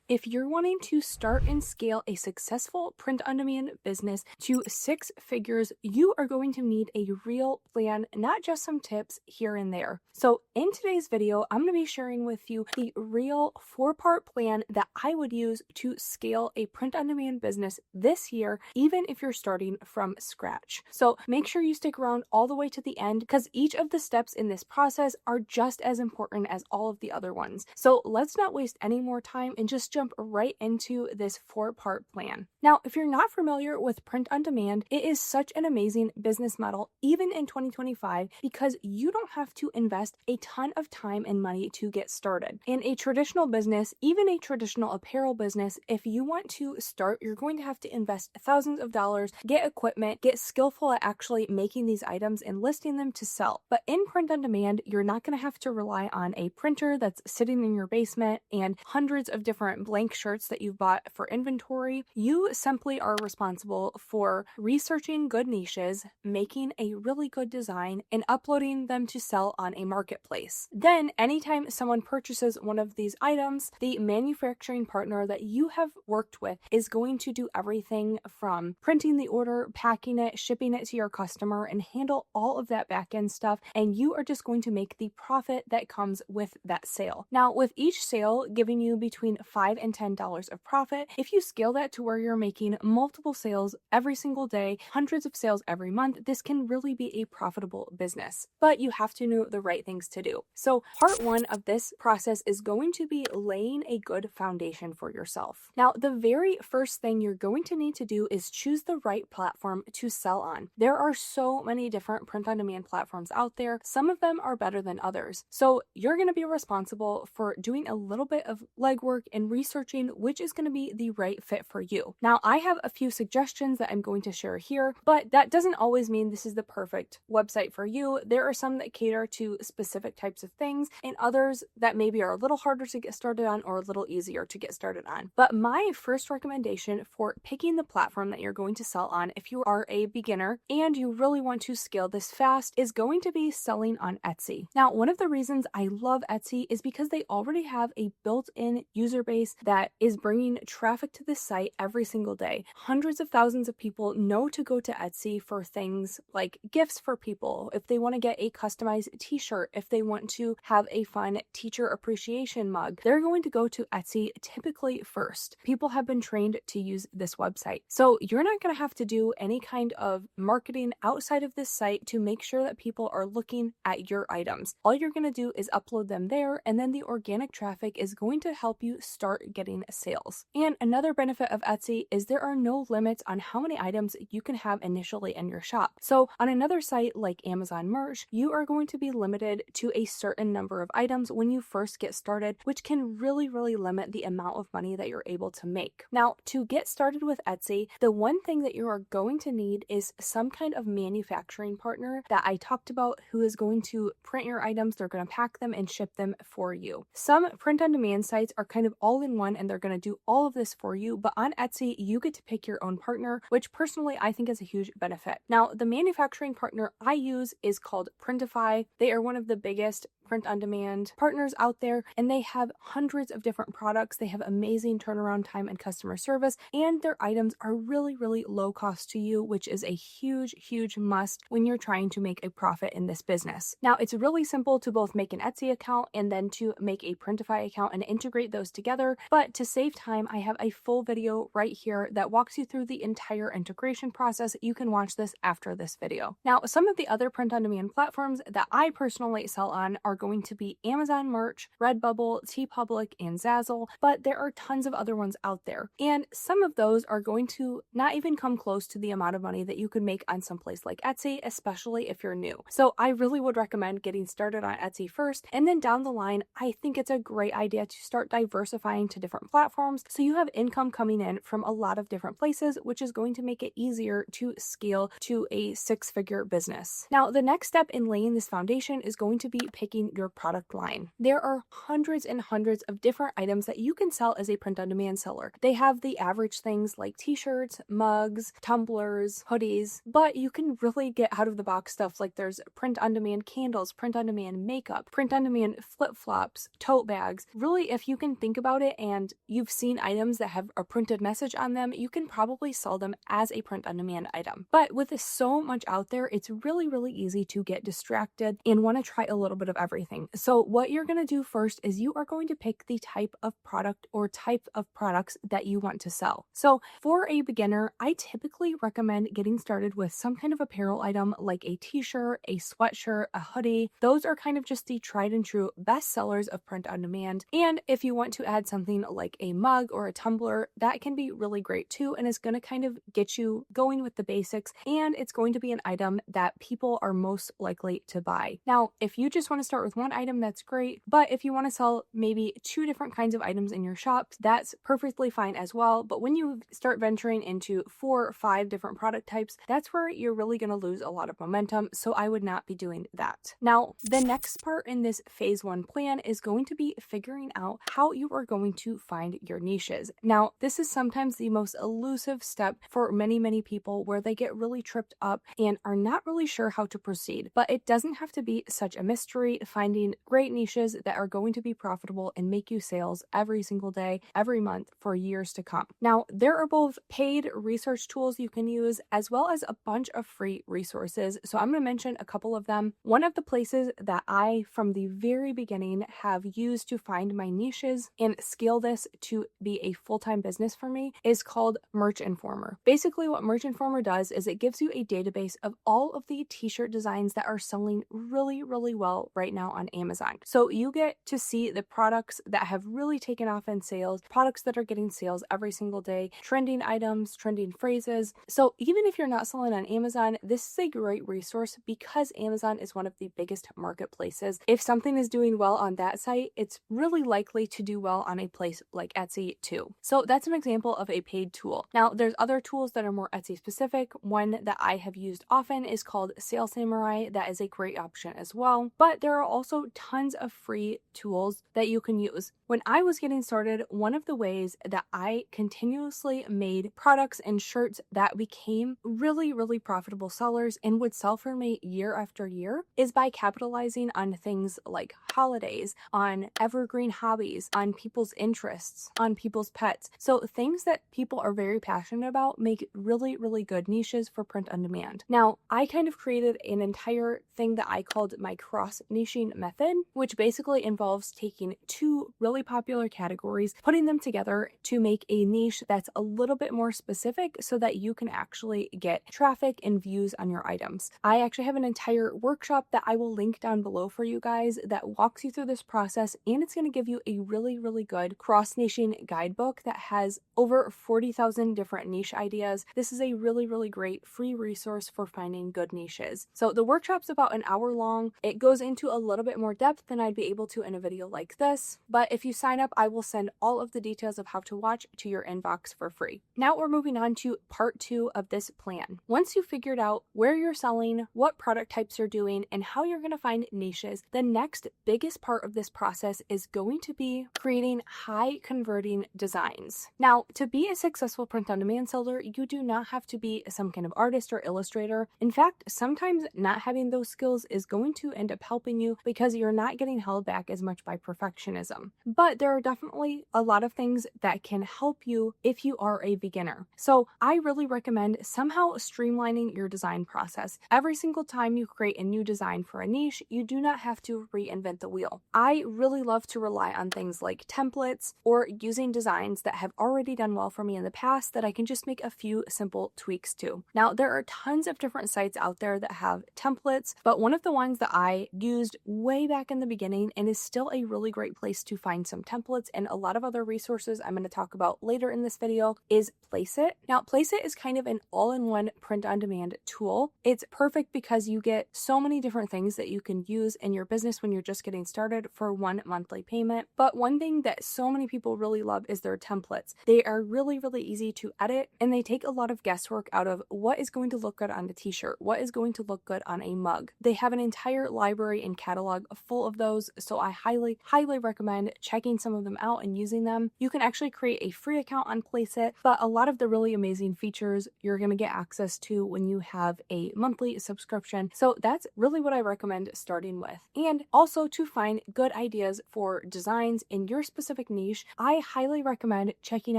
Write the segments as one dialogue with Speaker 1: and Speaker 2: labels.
Speaker 1: If you're wanting to start and scale a successful print-on-demand business to six figures, you are going to need a real plan, not just some tips here and there. So in today's video, I'm going to be sharing with you the real four-part plan that I would use to scale a print-on-demand business this year, even if you're starting from scratch. So make sure you stick around all the way to the end because each of the steps in this process are just as important as all of the other ones. So let's not waste any more time and just jump right into this four-part plan. Now, if you're not familiar with print on demand, it is such an amazing business model, even in 2025, because you don't have to invest a ton of time and money to get started. In a traditional business, even a traditional apparel business, if you want to start, you're going to have to invest thousands of dollars, get equipment, get skillful at actually making these items and listing them to sell. But in print on demand, you're not going to have to rely on a printer that's sitting in your basement and hundreds of different blank shirts that you've bought for inventory. You simply are responsible for researching good niches, making a really good design, and uploading them to sell on a marketplace. Then, anytime someone purchases one of these items, the manufacturing partner that you have worked with is going to do everything from printing the order, packing it, shipping it to your customer, and handle all of that back end stuff. And you are just going to make the profit that comes with that sale. Now, with each sale giving you between $5 and $10 of profit, if you scale that to where you're making multiple sales every single day, hundreds of sales every month, this can really be a profitable business. But you have to know the right things to do. So part one of this process is going to be laying a good foundation for yourself. Now, the very first thing you're going to need to do is choose the right platform to sell on. There are so many different print-on-demand platforms out there. Some of them are better than others. So you're going to be responsible for doing a little bit of legwork and researching which is going to be the right fit for you. Now, I have a few suggestions that I'm going to share here, but that doesn't always mean this is the perfect website for you. There are some that cater to specific types of things and others that maybe are a little harder to get started on or a little easier to get started on. But my first recommendation for picking the platform that you're going to sell on if you are a beginner and you really want to scale this fast is going to be selling on Etsy. Now, one of the reasons I love Etsy is because they already have a built-in user base that is bringing traffic to this site every single day. Hundreds of thousands of people know to go to Etsy for things like gifts for people, if they want to get a customized t-shirt, if they want to have a fun teacher appreciation mug, they're going to go to Etsy typically first. People have been trained to use this website. So you're not going to have to do any kind of marketing outside of this site to make sure that people are looking at your items. All you're going to do is upload them there, and then the organic traffic is going to help you start getting sales. And another benefit of Etsy is there are no limits on how many items you can have initially in your shop. So on another site like Amazon Merch, you are going to be limited to a certain number of items when you first get started, which can really limit the amount of money that you're able to make. Now, to get started with Etsy, the one thing that you are going to need is some kind of manufacturing partner that I talked about who is going to print your items, they're going to pack them and ship them for you. Some print-on-demand sites are kind of all in one and they're going to do all of this for you, but on Etsy, you get to pick your own partner, which personally I think is a huge benefit. Now, the manufacturing partner I use is called Printify. They are one of the biggest print-on-demand partners out there, and they have hundreds of different products. They have amazing turnaround time and customer service, and their items are really low cost to you, which is a huge must when you're trying to make a profit in this business. Now, it's really simple to both make an Etsy account and then to make a Printify account and integrate those together, but to save time, I have a full video right here that walks you through the entire integration process. You can watch this after this video. Now, some of the other print-on-demand platforms that I personally sell on are going to be Amazon Merch, Redbubble, TeePublic, and Zazzle, but there are tons of other ones out there. And some of those are going to not even come close to the amount of money that you could make on someplace like Etsy, especially if you're new. So I really would recommend getting started on Etsy first, and then down the line, I think it's a great idea to start diversifying to different platforms so you have income coming in from a lot of different places, which is going to make it easier to scale to a six-figure business. Now, the next step in laying this foundation is going to be picking expanding your product line. There are hundreds and hundreds of different items that you can sell as a print-on-demand seller. They have the average things like t-shirts, mugs, tumblers, hoodies, but you can really get out-of-the-box stuff like there's print-on-demand candles, print-on-demand makeup, print-on-demand flip-flops, tote bags. Really, if you can think about it and you've seen items that have a printed message on them, you can probably sell them as a print-on-demand item. But with so much out there, it's really, really easy to get distracted and want to try a little bit of everything. So what you're going to do first is you are going to pick the type of product or type of products that you want to sell. So for a beginner, I typically recommend getting started with some kind of apparel item like a t-shirt, a sweatshirt, a hoodie. Those are kind of just the tried and true best sellers of print on demand. And if you want to add something like a mug or a tumbler, that can be really great too, and it's going to kind of get you going with the basics, and it's going to be an item that people are most likely to buy. Now, if you just want to start with one item, that's great, but if you want to sell maybe 2 different kinds of items in your shop, that's perfectly fine as well. But when you start venturing into 4 or 5 different product types, that's where you're really going to lose a lot of momentum, so I would not be doing that. Now, the next part in this phase 1 plan is going to be figuring out how you are going to find your niches. Now, this is sometimes the most elusive step for many, many people, where they get really tripped up and are not really sure how to proceed. But it doesn't have to be such a mystery. Finding great niches that are going to be profitable and make you sales every single day, every month for years to come. Now, there are both paid research tools you can use as well as a bunch of free resources. So I'm going to mention a couple of them. One of the places that I, from the very beginning, have used to find my niches and scale this to be a full-time business for me is called Merch Informer. Basically, what Merch Informer does is it gives you a database of all of the t-shirt designs that are selling really, really well right now on Amazon. So you get to see the products that have really taken off in sales, products that are getting sales every single day, trending items, trending phrases. So even if you're not selling on Amazon, this is a great resource because Amazon is one of the biggest marketplaces. If something is doing well on that site, it's really likely to do well on a place like Etsy too. So that's an example of a paid tool. Now, there's other tools that are more Etsy specific. One that I have used often is called Sales Samurai. That is a great option as well. But there are also tons of free tools that you can use. When I was getting started, one of the ways that I continuously made products and shirts that became really, really profitable sellers and would sell for me year after year is by capitalizing on things like holidays, on evergreen hobbies, on people's interests, on people's pets. So things that people are very passionate about make really, really good niches for print on demand. Now, I kind of created an entire thing that I called my cross-niching method, which basically involves taking 2 really popular categories, putting them together to make a niche that's a little bit more specific so that you can actually get traffic and views on your items. I actually have an entire workshop that I will link down below for you guys that walks you through this process, and it's going to give you a really, really good cross-niching guidebook that has over 40,000 different niche ideas. This is a really, really great free resource for finding good niches. So the workshop's about an hour long. It goes into a little bit more depth than I'd be able to in a video like this, but if you sign up, I will send all of the details of how to watch to your inbox for free. Now we're moving on to part 2 of this plan. Once you've figured out where you're selling, what product types you're doing, and how you're going to find niches, the next biggest part of this process is going to be creating high converting designs. Now, to be a successful print on demand seller, you do not have to be some kind of artist or illustrator. In fact, sometimes not having those skills is going to end up helping you because you're not getting held back as much by perfectionism. But there are definitely a lot of things that can help you if you are a beginner. So I really recommend somehow streamlining your design process. Every single time you create a new design for a niche, you do not have to reinvent the wheel. I really love to rely on things like templates or using designs that have already done well for me in the past that I can just make a few simple tweaks to. Now, there are tons of different sites out there that have templates, but one of the ones that I used way back in the beginning and is still a really great place to find some templates and a lot of other resources I'm going to talk about later in this video, is Placeit. Now, Placeit is kind of an all-in-one print-on-demand tool. It's perfect because you get so many different things that you can use in your business when you're just getting started for one monthly payment. But one thing that so many people really love is their templates. They are really, really easy to edit, and they take a lot of guesswork out of what is going to look good on a t-shirt, what is going to look good on a mug. They have an entire library and catalog full of those, so I highly, highly recommend checking some of them out and using them. You can actually create a free account on Placeit, but a lot of the really amazing features you're going to get access to when you have a monthly subscription. So that's really what I recommend starting with. And also, to find good ideas for designs in your specific niche, I highly recommend checking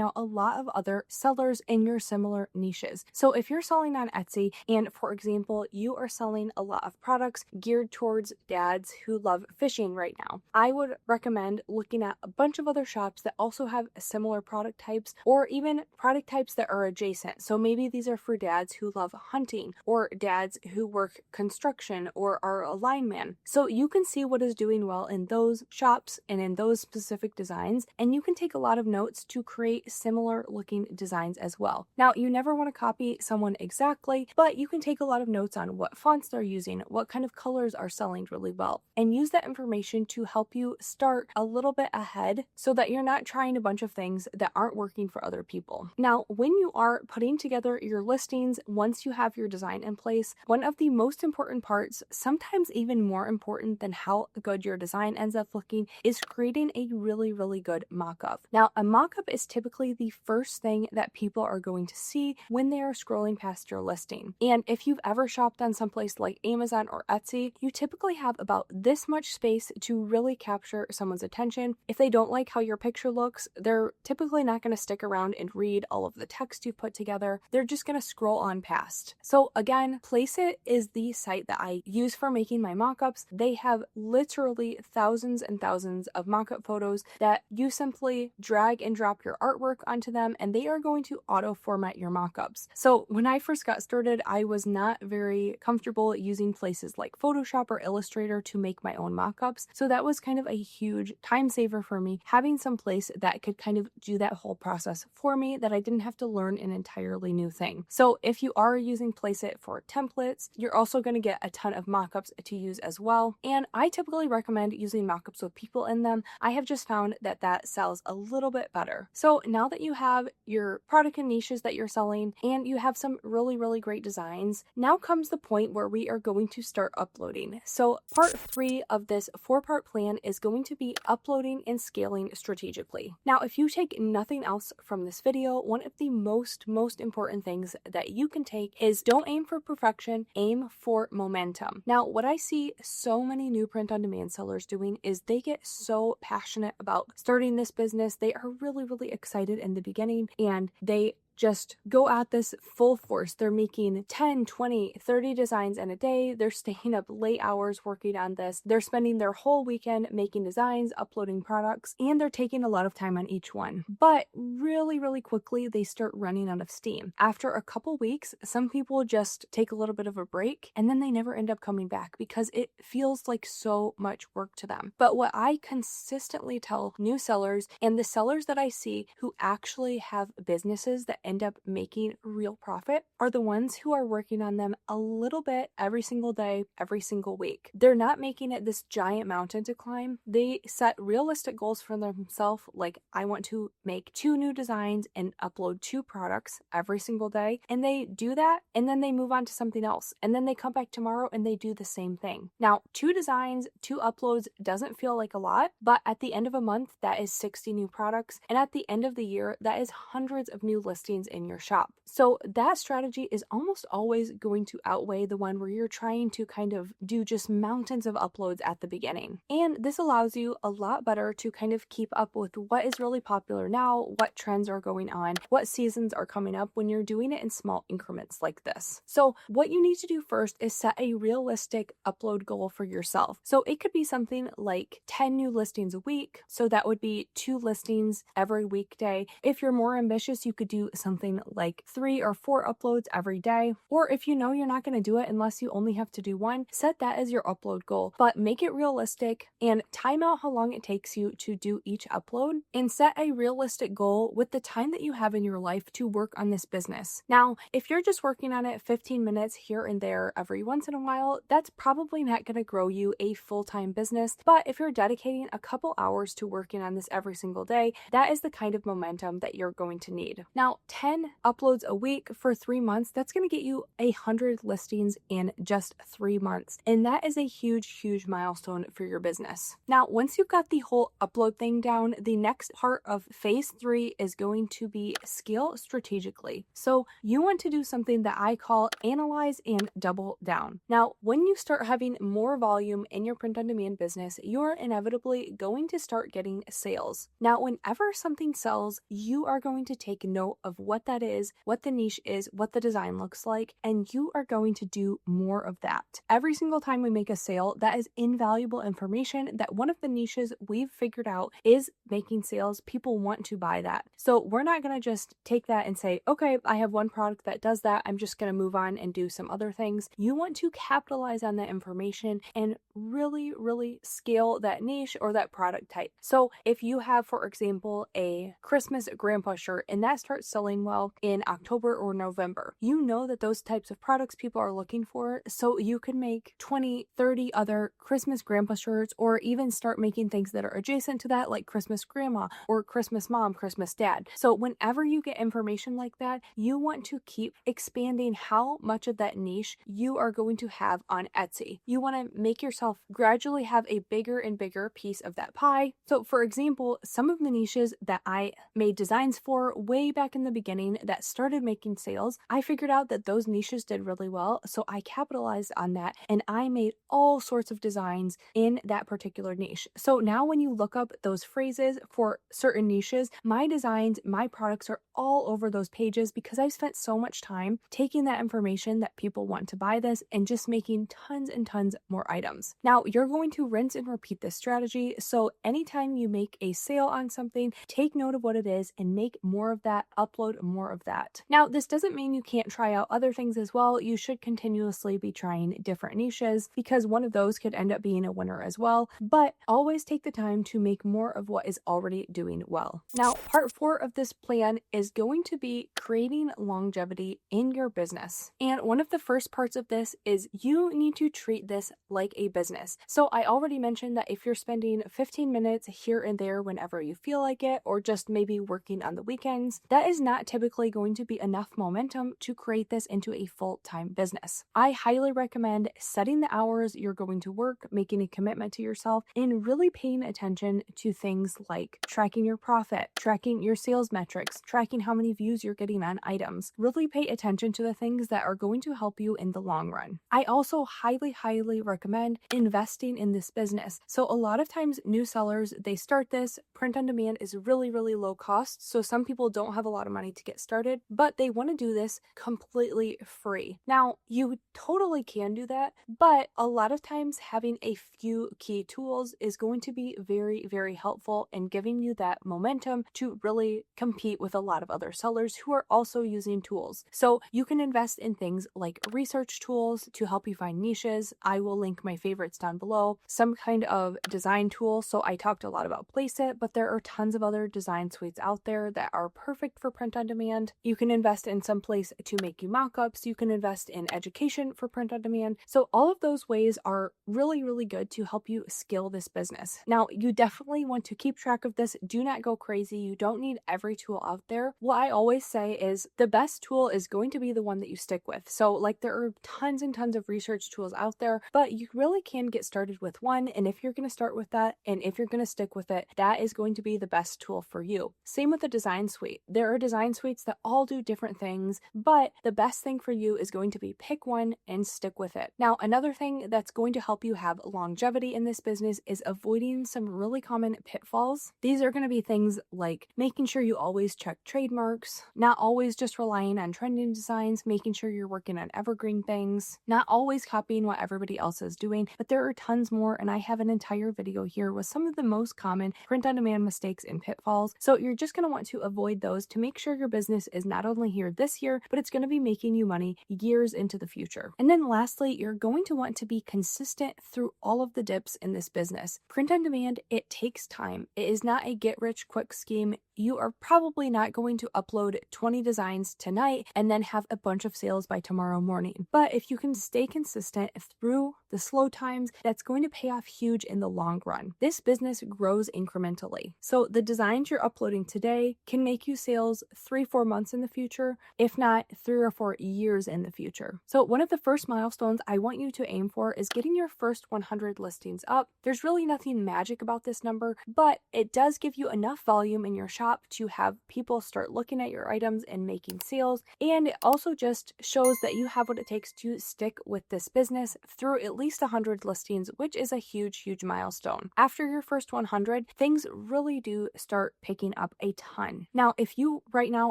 Speaker 1: out a lot of other sellers in your similar niches. So if you're selling on Etsy and, for example, you are selling a lot of products geared towards dads who love fishing right now, I would recommend looking at a bunch of other shops that also have similar product types, or even product types that are adjacent. So maybe these are for dads who love hunting, or dads who work construction, or are a lineman. So you can see what is doing well in those shops and in those specific designs, and you can take a lot of notes to create similar looking designs as well. Now, you never want to copy someone exactly, but you can take a lot of notes on what fonts they're using, what kind of colors are selling really well, and use that information to help you start a little bit ahead so that you're not trying a bunch of things that aren't working for other people. Now, when you are putting together your listings, once you have your design in place, one of the most important parts, sometimes even more important than how good your design ends up looking, is creating a really, really good mock-up. Now, a mock-up is typically the first thing that people are going to see when they are scrolling past your listing. And if you've ever shopped on someplace like Amazon or Etsy, you typically have about this much space to really capture someone's attention. If they don't like how your picture looks, they're typically not going to stick around and read all of the text you put together. They're just going to scroll on past. So again, Placeit is the site that I use for making my mock-ups. They have literally thousands and thousands of mock-up photos that you simply drag and drop your artwork onto them, and they are going to auto format your mock-ups. So when I first got started, I was not very comfortable using places like Photoshop or Illustrator to make my own mock-ups. So that was kind of a huge time saver for me, having some place that could kind of do that whole process for me, that I didn't have to learn an entirely new thing. So if you are using Placeit for templates, you're also going to get a ton of mock-ups to use as well. And I typically recommend using mock-ups with people in them. I have just found that that sells a little bit better. So now that you have your product and niches that you're selling, and you have some really, really great designs, now comes the point where we are going to start uploading. So part 3 of this 4-part plan is going to be uploading and scaling strategically. Now, if you take nothing else from this video, one of the most important things that you can take is, don't aim for perfection, aim for momentum. Now, what I see so many new print-on-demand sellers doing is they get so passionate about starting this business. They are really, really excited in the beginning, and they just go at this full force. They're making 10, 20, 30 designs in a day. They're staying up late hours working on this. They're spending their whole weekend making designs, uploading products, and they're taking a lot of time on each one. But really, really quickly, they start running out of steam. After a couple weeks, some people just take a little bit of a break, and then they never end up coming back because it feels like so much work to them. But what I consistently tell new sellers, and the sellers that I see who actually have businesses that end up making real profit, are the ones who are working on them a little bit every single day, every single week. They're not making it this giant mountain to climb. They set realistic goals for themselves, like, I want to make 2 new designs and upload 2 products every single day. And they do that, and then they move on to something else. And then they come back tomorrow and they do the same thing. Now, 2 designs, 2 uploads doesn't feel like a lot, but at the end of a month, that is 60 new products. And at the end of the year, that is hundreds of new listings in your shop. So that strategy is almost always going to outweigh the one where you're trying to kind of do just mountains of uploads at the beginning. And this allows you a lot better to kind of keep up with what is really popular now, what trends are going on, what seasons are coming up, when you're doing it in small increments like this. So what you need to do first is set a realistic upload goal for yourself. So it could be something like 10 new listings a week. So that would be 2 listings every weekday. If you're more ambitious, you could do something like 3 or 4 uploads every day. Or if you know you're not going to do it unless you only have to do one, set that as your upload goal, but make it realistic and time out how long it takes you to do each upload, and set a realistic goal with the time that you have in your life to work on this business. Now, if you're just working on it 15 minutes here and there every once in a while, that's probably not going to grow you a full-time business. But if you're dedicating a couple hours to working on this every single day, that is the kind of momentum that you're going to need. Now, 10 uploads a week for 3 months, that's going to get you 100 listings in just 3 months. And that is a huge milestone for your business. Now, once you've got the whole upload thing down, the next part of phase 3 is going to be scale strategically. So you want to do something that I call analyze and double down. Now, when you start having more volume in your print on demand business, you're inevitably going to start getting sales. Now, whenever something sells, you are going to take note of what that is, what the niche is, what the design looks like, and you are going to do more of that. Every single time we make a sale, that is invaluable information that one of the niches we've figured out is making sales. People want to buy that. So we're not going to just take that and say, okay, I have one product that does that, I'm just going to move on and do some other things. You want to capitalize on that information and really scale that niche or that product type. So if you have, for example, a Christmas grandpa shirt and that starts selling well in October or November, you know that those types of products people are looking for, so you can make 20, 30 other Christmas grandpa shirts, or even start making things that are adjacent to that, like Christmas grandma or Christmas mom, Christmas dad. So whenever you get information like that, you want to keep expanding how much of that niche you are going to have on Etsy. You want to make yourself gradually have a bigger and bigger piece of that pie. So for example, some of the niches that I made designs for way back in the beginning that started making sales, I figured out that those niches did really well. So I capitalized on that and I made all sorts of designs in that particular niche. So now when you look up those phrases for certain niches, my designs, my products are all over those pages because I've spent so much time taking that information that people want to buy this and just making tons and tons more items. Now you're going to rinse and repeat this strategy. So anytime you make a sale on something, take note of what it is and make more of that, upload more of that. Now, this doesn't mean you can't try out other things as well. You should continuously be trying different niches because one of those could end up being a winner as well, but always take the time to make more of what is already doing well. Now, part 4 of this plan is going to be creating longevity in your business. And one of the first parts of this is you need to treat this like a business. So I already mentioned that if you're spending 15 minutes here and there whenever you feel like it, or just maybe working on the weekends, that is not typically going to be enough momentum to create this into a full-time business. I highly recommend setting the hours you're going to work, making a commitment to yourself, and really paying attention to things like tracking your profit, tracking your sales metrics, tracking how many views you're getting on items. Really pay attention to the things that are going to help you in the long run. I also highly recommend investing in this business. So a lot of times new sellers, they start this, print on demand is really low cost. So some people don't have a lot of money to get started, but they want to do this completely free. Now, you totally can do that, but a lot of times having a few key tools is going to be very helpful in giving you that momentum to really compete with a lot of other sellers who are also using tools. So you can invest in things like research tools to help you find niches. I will link my favorites down below. Some kind of design tool. So I talked a lot about Placeit, but there are tons of other design suites out there that are perfect for print on demand. You can invest in some place to make you mockups. You can invest in education for print on demand. So all of those ways are really good to help you scale this business. Now, you definitely want to keep track of this. Do not go crazy. You don't need every tool out there. What I always say is the best tool is going to be the one that you stick with. So like there are tons and tons of research tools out there, but you really can get started with one. And if you're going to start with that, and if you're going to stick with it, that is going to be the best tool for you. Same with the design suite. There are design suites that all do different things, but the best thing for you is going to be pick one and stick with it. Now, another thing that's going to help you have longevity in this business is avoiding some really common pitfalls. These are going to be things like making sure you always check trademarks, not always just relying on trending designs, making sure you're working on evergreen things, not always copying what everybody else is doing, but there are tons more, and I have an entire video here with some of the most common print on demand mistakes and pitfalls. So you're just going to want to avoid those to make sure sure your business is not only here this year, but it's going to be making you money years into the future. And then lastly, you're going to want to be consistent through all of the dips in this business. Print on demand, it takes time. It is not a get rich quick scheme. You are probably not going to upload 20 designs tonight and then have a bunch of sales by tomorrow morning. But if you can stay consistent through the slow times, that's going to pay off huge in the long run. This business grows incrementally. So the designs you're uploading today can make you sales 3-4 months in the future, if not 3 or 4 years in the future. So one of the first milestones I want you to aim for is getting your first 100 listings up. There's really nothing magic about this number, but it does give you enough volume in your shop to have people start looking at your items and making sales. And it also just shows that you have what it takes to stick with this business through at least 100 listings, which is a huge milestone. After your first 100, things really do start picking up a ton. Now, if you right now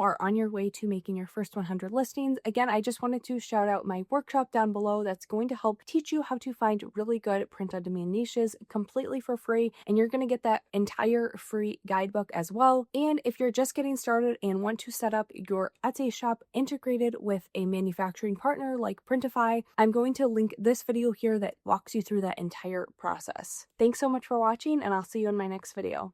Speaker 1: are on your way to making your first 100 listings, again, I just wanted to shout out my workshop down below that's going to help teach you how to find really good print on demand niches completely for free. And you're going to get that entire free guidebook as well. And if you're just getting started and want to set up your Etsy shop integrated with a manufacturing partner like Printify, I'm going to link this video here that walks you through that entire process. Thanks so much for watching, and I'll see you in my next video.